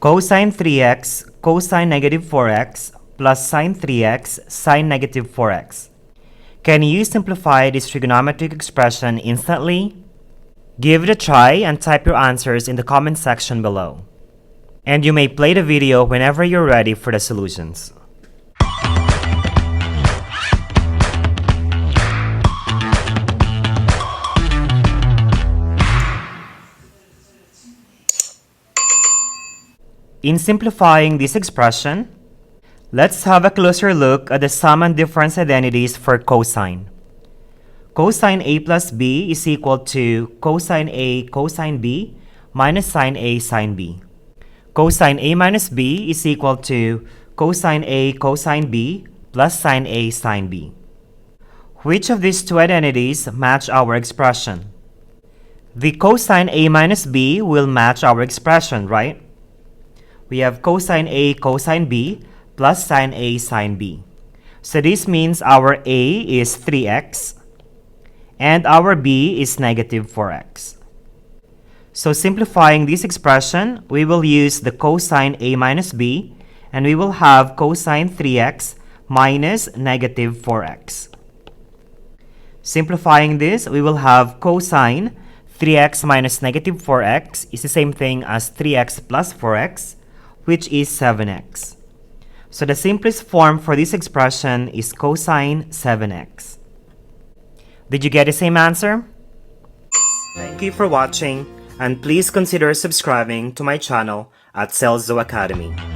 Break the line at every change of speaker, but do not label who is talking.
cosine 3x cosine negative 4x plus sine 3x sine negative 4x. Can you simplify this trigonometric expression instantly? Give it a try and type your answers in the comment section below. And you may play the video whenever you're ready for the solutions. In simplifying this expression, let's have a closer look at the sum and difference identities for cosine. Cosine A plus B is equal to cosine A cosine B minus sine A sine B. Cosine A minus B is equal to cosine A cosine B plus sine A sine B. Which of these two identities match our expression? The cosine A minus B will match our expression, right? We have cosine A cosine B plus sine A sine B. So this means our A is 3x and our B is negative 4x. So simplifying this expression, we will use the cosine A minus B and we will have cosine 3x minus negative 4x. Simplifying this, we will have cosine 3x minus negative 4x is the same thing as 3x plus 4x, which is 7x. So the simplest form for this expression is cosine 7x. Did you get the same answer? Thank you for watching, and please consider subscribing to my channel at Celzo Academy.